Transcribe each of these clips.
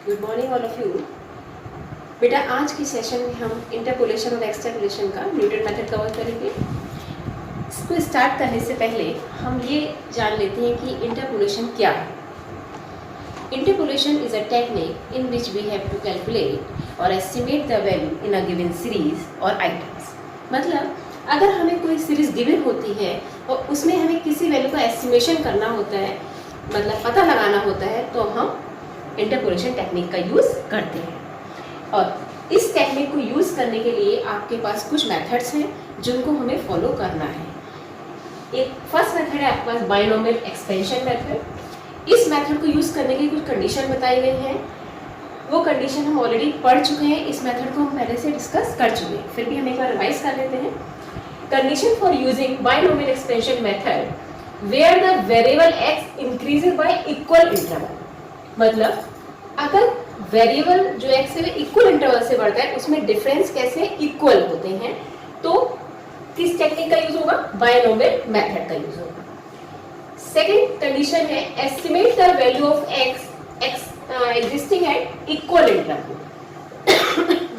Good morning all of you. बेटा आज की सेशन में हम इंटरपोलेशन और एक्सट्रपोलेशन का न्यूटन मेथड कवर करेंगे। इसको स्टार्ट करने से पहले हम ये जान लेते हैं कि इंटरपोलेशन क्या है। Interpolation is a technique in which we have to calculate or estimate the value in a given series or items. मतलब अगर हमें कोई सीरीज गिवन होती है और उसमें हमें किसी वैल्यू का एस्टिमेशन करना होता है, मतलब पता लगाना होता है, तो हम इंटरपोलेशन टेक्निक का यूज़ करते हैं। और इस टेक्निक को यूज़ करने के लिए आपके पास कुछ मेथड्स हैं जिनको हमें फॉलो करना है। एक फर्स्ट मेथड है आपके पास बायनोमियल एक्सपेंशन मेथड। इस मेथड को यूज़ करने की कुछ कंडीशन बताई गई हैं। वो कंडीशन हम ऑलरेडी पढ़ चुके हैं, इस मेथड को हम पहले से डिस्कस कर चुके हैं, फिर भी हम एक बार रिवाइज कर लेते हैं। Condition for using binomial expansion method where the variable x increases by equal interval. मतलब अगर वेरिएबल जो एक्स है इक्वल इंटरवल से बढ़ता है, उसमें डिफरेंस कैसे इक्वल होते हैं, तो किस टेक्निक का यूज होगा? बायनोमियल मेथड का यूज होगा। सेकंड कंडीशन है estimate the value of x existing at equal interval.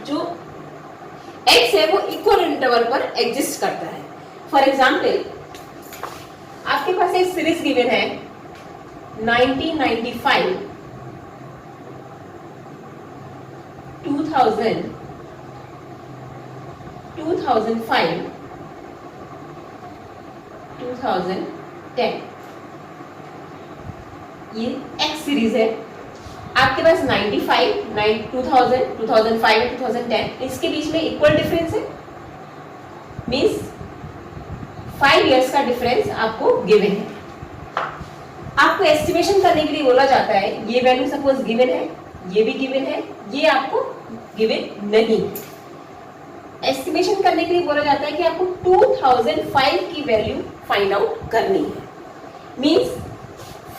जो एक्स है वो इक्वल इंटरवल पर एग्जिस्ट करता है। फॉर एग्जाम्पल आपके पास एक सीरीज गिवन है 1995, 2000, 2005, 2010। ये एक्स सीरीज है। आपके पास 95, 2000, 2005 और 2010, इसके बीच में इक्वल डिफरेंस है, मींस 5 इयर्स का डिफरेंस आपको गिवन है। आपको एस्टिमेशन करने के लिए बोला जाता है ये वैल्यू सपोज गिवन है, ये भी गिवन है, ये आपको गिवन नहीं। एस्टिमेशन करने के लिए बोला जाता है कि आपको 2005 की वैल्यू फाइंड आउट करनी है। मींस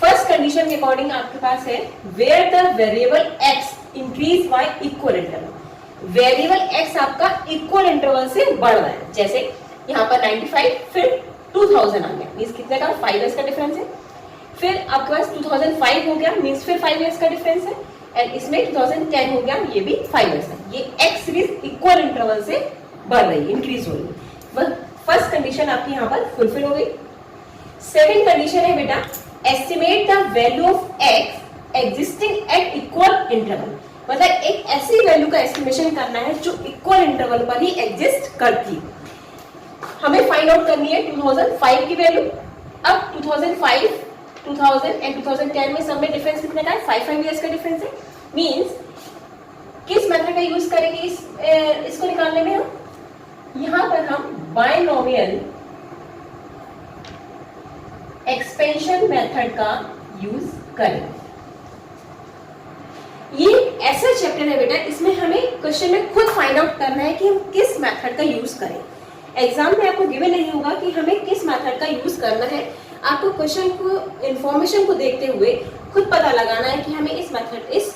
फर्स्ट कंडीशन के अकॉर्डिंग आपके पास है where the variable x increase by equal interval. Variable x आपका इक्वल इंटरवल से बढ़ रहा है। जैसे यहाँ पर 95 फिर 2000 आ गया, मींस कितने का? 5 इयर्स का डिफरेंस है। फिर आपके पास 2005 हो गया, मींस फिर 5 इयर्स का डिफरेंस है। एंड इसमें 2010 हो गया, ये भी 5 इयर्स है। ये एक्स सीरीज इक्वल इंटरवल से बढ़ रही है, इंक्रीज हो रही है। फर्स्ट कंडीशन आपकी यहाँ पर फुलफिल हो गई। सेकंड कंडीशन है बेटा estimate the value of x existing at equal interval. मतलब एक ऐसी वैल्यू का एस्टिमेशन करना है जो इक्वल इंटरवल पर ही एग्जिस्ट करती। हमें फाइंड आउट करनी है 2005 की वैल्यू। अब 2005, 2000 एंड 2010 में सब में डिफरेंस कितने का है? 5 इयर्स का डिफरेंस है। मींस किस मेथड का यूज करेंगे इसको निकालने में? हम यहां पर हम बायनोमियल एक्सपेंशन मेथड का यूज करेंगे। ये ऐसा चैप्टर है बेटा, इसमें हमें क्वेश्चन में खुद फाइंड आउट करना है कि हम किस मेथड का यूज करें। एग्जाम में आपको गिवन नहीं होगा कि हमें किस मेथड का यूज करना है। आपको क्वेश्चन को, इंफॉर्मेशन को देखते हुए खुद पता लगाना है कि हमें इस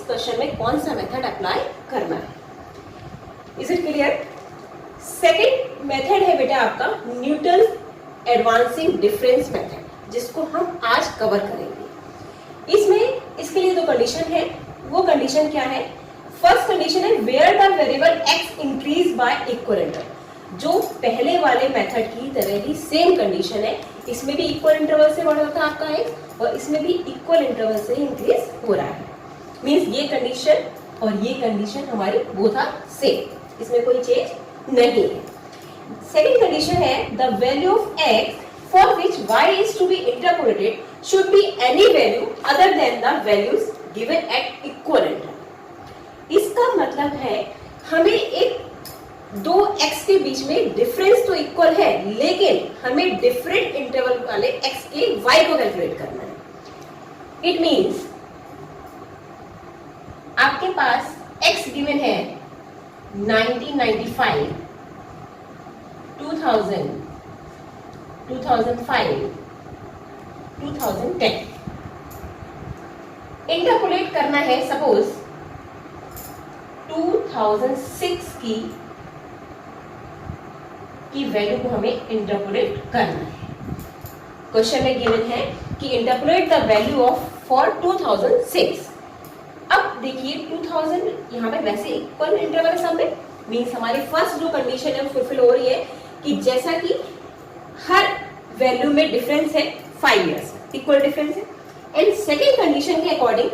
क्वेश्चन में कौन सा मेथड अप्लाई करना है। Is it clear? Second method है बेटा आपका न्यूटन एडवांसिंग डिफरेंस मेथड, जिसको हम आज कवर करेंगे। इसके लिए दो कंडीशन है। वो कंडीशन क्या है? फर्स्ट कंडीशन है where the variable x increase by equal interval. जो पहले वाले मेथड की तरह ही सेम कंडीशन है, इसमें भी इक्वल इंटरवल से बढ़ रहा था आपका एक्स, और इसमें भी इक्वल इंटरवल से इंक्रीज हो रहा है। मींस ये कंडीशन और ये कंडीशन हमारी बोथ आर सेम, इसमें कोई चेंज नहीं है। सेकंड कंडीशन है the value of x for which y is to be interpolated should be any value other than the values given at equal interval. इसका मतलब है हमें एक दो एक्स के बीच में डिफरेंस तो इक्वल है, लेकिन हमें डिफरेंट इंटरवल वाले एक्स के वाई को कैलकुलेट करना है। इट मींस आपके पास एक्स गिवन है 1995, 2000, 2005, 2010। इंटरपोलेट करना है सपोज 2006 की वैल्यू को हमें इंटरपोलेट करना है। क्वेश्चन में गिवन है कि interpolate the value of for 2006। अब देखिए 2000 यहाँ पे वैसे इक्वल इंटरवल है सब में, मीन्स हमारी फर्स्ट जो कंडीशन है फुलफिल हो रही है कि जैसा कि हर वैल्यू में डिफरेंस है 5 इयर्स, इक्वल डिफरेंस है। एंड सेकेंड कंडीशन के अकॉर्डिंग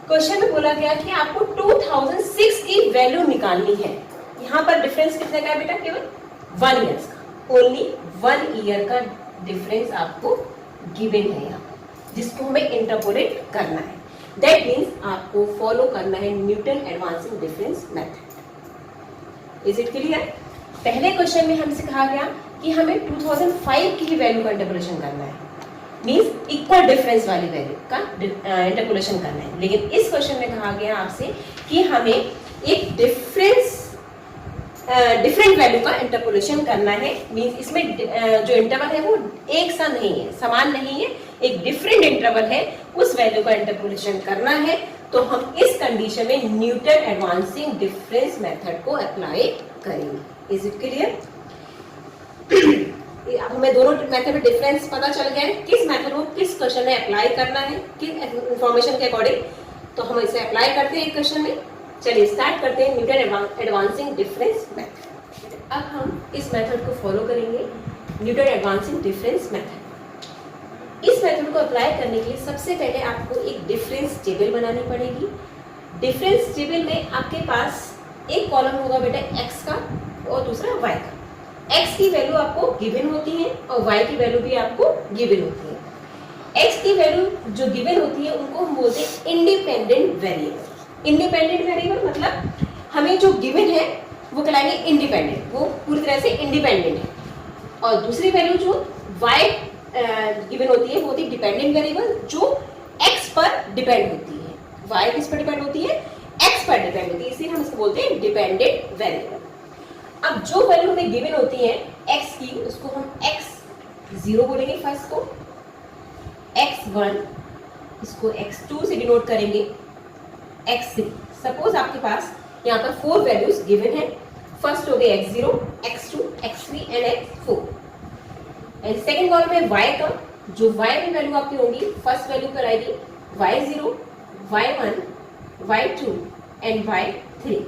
क्वेश्चन में बोला गया कि आपको 2006 की वैल्यू निकालनी है। यहाँ पर डिफरेंस कितने का है बेटा? केवल 1 ईयर्स का, ओनली 1 ईयर का डिफरेंस आपको गिवन है यहाँ, जिसको हमें इंटरपोलेट करना है। दैट मीन्स आपको फॉलो करना है Newton advancing difference method. Is it clear? पहले क्वेश्चन में हमसे कहा गया कि हमें 2005 की वैल्यू का इंटरपोलेशन करना है, मीन्स इक्वल डिफरेंस वाली वैल्यू का इंटरपोलेशन करना है। लेकिन इस क्वेश्चन में कहा गया आपसे कि हमें एक डिफरेंट वैल्यू का इंटरपोलेशन करना है, मीन्स इसमें जो इंटरवल है वो एक सा नहीं है, समान नहीं है, एक डिफरेंट इंटरवल है, उस वैल्यू का इंटरपोलेशन करना है। तो हम इस कंडीशन में न्यूटन एडवांसिंग डिफरेंस मेथड को अप्लाई करेंगे। Is it clear? हमें दोनों मेथड में डिफरेंस पता चल गया है, किस मेथड को किस क्वेश्चन में अप्लाई करना है, किस इंफॉर्मेशन के अकॉर्डिंग। तो हम इसे अप्लाई करते हैं एक क्वेश्चन में। चलिए स्टार्ट करते हैं न्यूटन एडवांसिंग डिफरेंस मेथड। अब हम इस मेथड को फॉलो करेंगे, न्यूटन एडवांसिंग डिफरेंस मेथड। इस मेथड को अप्लाई करने के लिए सबसे पहले आपको एक डिफरेंस टेबल बनानी पड़ेगी। डिफरेंस टेबल में आपके पास एक कॉलम होगा बेटा x का और दूसरा y का। x की वैल्यू आपको गिवन होती है और y की वैल्यू भी आपको गिवन होती है। x की वैल्यू जो गिवन होती है उनको हम बोलते हैं इंडिपेंडेंट वेरिएबल। इंडिपेंडेंट वेरिएबल मतलब हमें जो गिवन है वो कहलाएंगे इंडिपेंडेंट, वो पूरी तरह से इंडिपेंडेंट है। और दूसरी वैल्यू जो y गिवन होती है वो होती है डिपेंडेंट वेरिएबल, जो x पर डिपेंड होती है। y किस पर डिपेंड होती है? x पर डिपेंड होती है, इसीलिए हम इसको बोलते हैं डिपेंडेंट वेरिएबल। अब जो वैल्यू हमें गिवन होती है x की, उसको हम x0 बोलेंगे फर्स्ट को, x1 इसको x2 से डिनोट करेंगे, x3। सपोज आपके पास यहाँ पर 4 वैल्यूज गिवन है। फर्स्ट हो गए x0, x2, x3 and x4। And second column में y का, जो y में वैल्यू आपकी होंगी, फर्स्ट वैल्यू पर आएगी y0, y1, y2 and y3।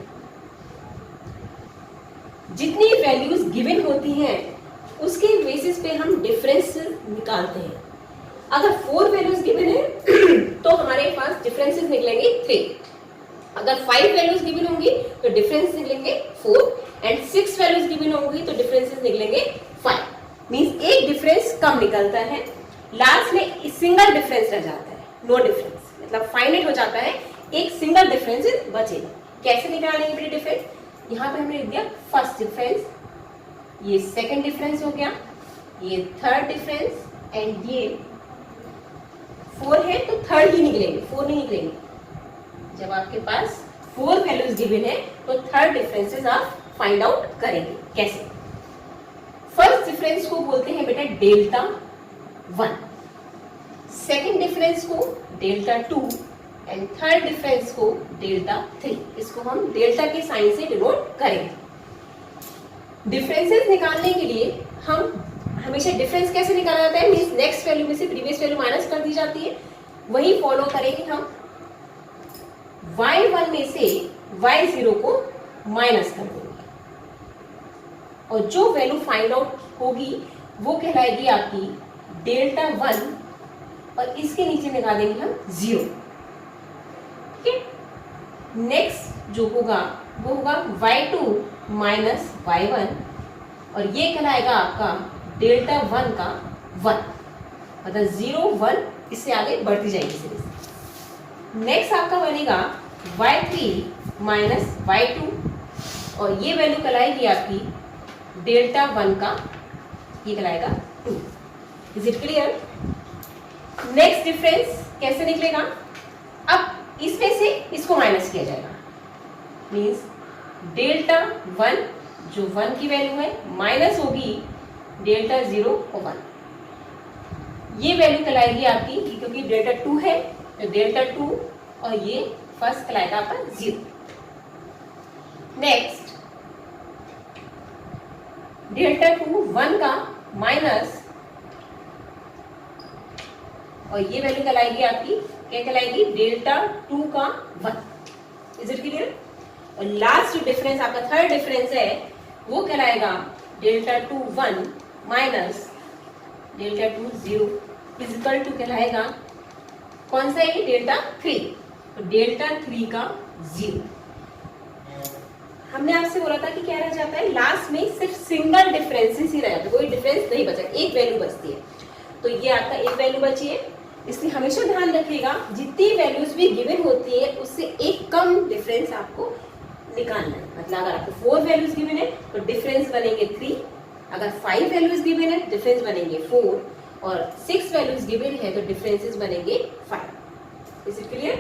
जितनी वैल्यूज गिवन होती हैं उसके बेसिस पे हम डिफरेंस निकालते हैं। अगर 4 वैल्यूज गिवन है तो हमारे पास डिफरेंसेस निकलेंगे 3। अगर 5 वैल्यूज गिवन होंगी तो डिफरेंस निकलेंगे 4 एंड 6 वैल्यूज गिवन होंगी तो डिफरेंसेस निकलेंगे 5। मींस एक डिफरेंस कम निकलता है, लास्ट में सिंगल डिफरेंस रह जाता है, नो डिफरेंस मतलब फाइनाइट हो जाता है, एक सिंगल डिफरेंस बचेगा। कैसे निकालेंगे बेटे डिफरेंस? यहाँ पे हमने लिख दिया फर्स्ट डिफरेंस, ये सेकंड डिफरेंस हो गया, ये थर्ड डिफरेंस एंड ये 4 है तो थर्ड ही निकलेंगे, 4 नहीं निकलेंगे। जब आपके पास 4 वैल्यूज गिवन है तो थर्ड डिफरेंसेस आप फाइंड आउट करेंगे। कैसे? फर्स्ट डिफरेंस को बोलते हैं बेटा डेल्टा 1, सेकंड डिफरेंस को डेल्टा 2 एंड थर्ड डिफरेंस को डेल्टा 3। इसको हम डेल्टा के साइन से डिनोट करेंगे। डिफरेंसेस निकालने के लिए हम हमेशा डिफरेंस कैसे निकाला जाता है? मींस नेक्स्ट वैल्यू में से प्रीवियस वैल्यू माइनस कर दी जाती है, वही फॉलो करेंगे हम। y1 में से y0 को माइनस कर देंगे और जो वैल्यू फाइंड आउट होगी वो कहलाएगी आपकी डेल्टा 1 और इसके नीचे लगा देंगे हम 0। ठीक है? नेक्स्ट जो होगा वो होगा y2 माइनस y1 और ये कहलाएगा आपका डेल्टा 1 का 1, मतलब 0 1 इससे आगे बढ़ती जाएगी सीरीज। नेक्स्ट आपका बनेगा y3 माइनस y2 और ये वैल्यू कहलाएगी आपकी डेल्टा 1 का, ये कहलाएगा 2। Is it clear? Next difference कैसे निकलेगा? अब इसमें से इसको माइनस किया जाएगा, मीन्स डेल्टा 1 जो 1 की वैल्यू है माइनस होगी डेल्टा 0 और 1। ये वैल्यू कहलाएगी आपकी, क्योंकि डेल्टा 2 है तो डेल्टा 2 और ये फर्स्ट कहलाएगा आपका 0। नेक्स्ट डेल्टा 2 1 का माइनस और ये वैल्यू कहलाएगी आपकी क्या कहलाएगी, डेल्टा 2 का 1। Is it clear? और लास्ट जो डिफरेंस आपका थर्ड डिफरेंस है वो कहलाएगा delta 2 1 minus delta 2 0 is equal to कहलाएगा कौन सा है, डेल्टा 3। तो डेल्टा 3 का 0। हमने आपसे बोला था कि क्या रह जाता है, लास्ट में सिर्फ सिंगल डिफरेंसेस ही रह जाता है, कोई डिफरेंस नहीं बचा, एक वैल्यू बचती है। तो ये आपका एक वैल्यू बची है, इसलिए हमेशा ध्यान रखिएगा जितनी वैल्यूज भी गिवन होती है उससे एक कम डिफरेंस आपको निकालना है। मतलब अगर आपको 4 वैल्यूज गिवन है तो डिफरेंस बनेंगे 3, अगर 5 वैल्यूज गिवन है डिफरेंस बनेंगे 4, और 6 वैल्यूज गिवन है तो डिफरेंसेस बनेंगे 5। Is it clear?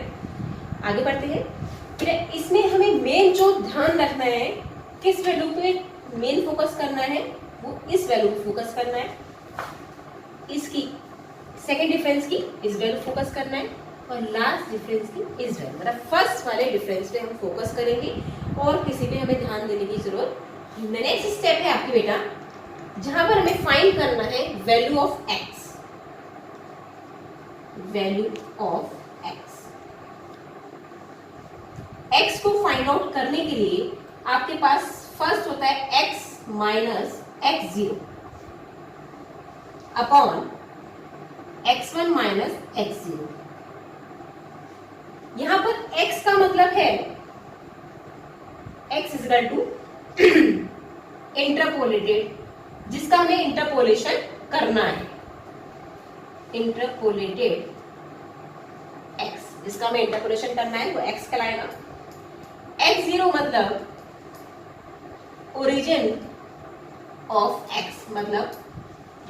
आगे बढ़ते हैं। फिर इसमें हमें मेन जो ध्यान रखना है, किस वैल्यू पे मेन फोकस करना है, वो इस वैल्यू पे फोकस करना है, इसकी सेकेंड डिफरेंस की इस वैल्यू फोकस करना है, और लास्ट डिफरेंस की इस वैल्यू, मतलब फर्स्ट वाले डिफरेंस पे हम फोकस करेंगे और किसी पे हमें ध्यान देने की जरूरत। नेक्स्ट स्टेप है आपकी बेटा, जहां पर हमें फाइंड करना है value of x. Value of x को फाइंड आउट करने के लिए आपके पास फर्स्ट होता है x minus x0 upon x1 minus x0। यहां पर x का मतलब है x इक्वल टू इंटरपोलेटेड, जिसका हमें इंटरपोलेशन करना है। इंटरपोलेटेड x, इसका हमें इंटरपोलेशन करना है, वो x कहलाएगा। x0 मतलब ओरिजिन ऑफ x, मतलब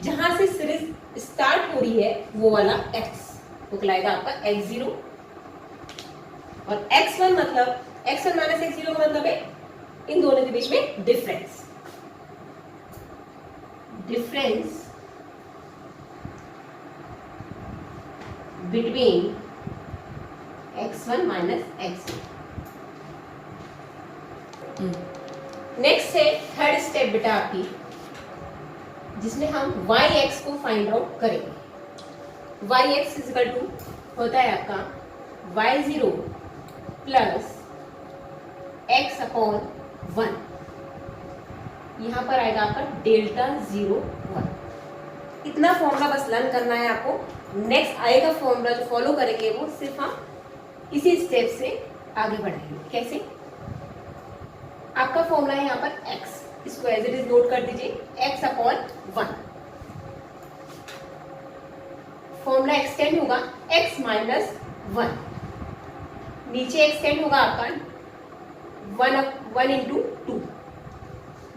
जहां से सीरीज स्टार्ट हो रही है वो वाला x, वो कहलाएगा आपका x0। और x1 मतलब x1 माइनस x0 का मतलब है इन दोनों के बीच में difference. Difference between x1 minus x0। Next है थर्ड स्टेप बेटा आपकी, जिसमें हम yx को फाइंड आउट करेंगे। yx इक्वल टू होता है आपका y0 प्लस x अपॉन 1। यहां पर आएगा आपका डेल्टा 0 1। इतना फॉर्मूला बस लर्न करना है आपको। नेक्स्ट आएगा फॉर्मूला जो फॉलो करेंगे वो सिर्फ हम इसी स्टेप से आगे बढ़ेंगे। कैसे? आपका फॉर्मूला है यहाँ पर x, इसको एज इट इज नोट कर दीजिए, x अपॉन 1। फॉर्मूला एक्सटेंड होगा x माइनस 1, नीचे एक्सटेंड होगा आपका 1 इंटू 2।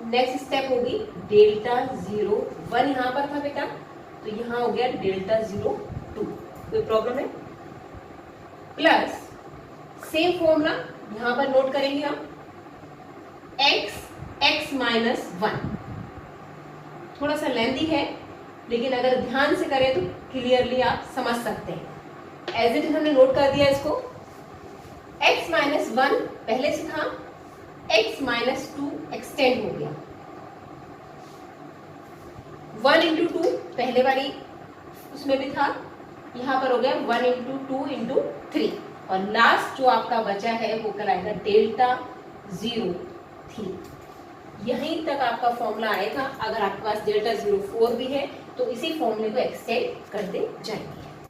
नेक्स्ट स्टेप होगी डेल्टा 0 1 यहाँ पर था बेटा, तो यहाँ हो गया डेल्टा 0 2। कोई प्रॉब्लम है? प्लस सेम फॉर्मूला यहाँ पर नोट करेंगे हम x माइनस 1। थोड़ा सा लेंथी है, लेकिन अगर ध्यान से करें तो क्लियरली आप समझ सकते हैं। एज इट इज हमने नोट कर दिया इसको। x माइनस 1 पहले से था, x माइनस 2 एक्सटेंड हो गया। 1 इंटू 2 पहले वाली उसमें भी था, यहाँ पर हो गया 1 इंटू 2 इंटू 3, और लास्ट जो आपका बचा है वो कराएगा डेल्टा 0 3। यहीं तक आपका फॉर्मूला आएगा। अगर आपके पास डेल्टा 0 4 भी है तो इसी फॉर्मूले को एक्सटेंड करते जाएंगे।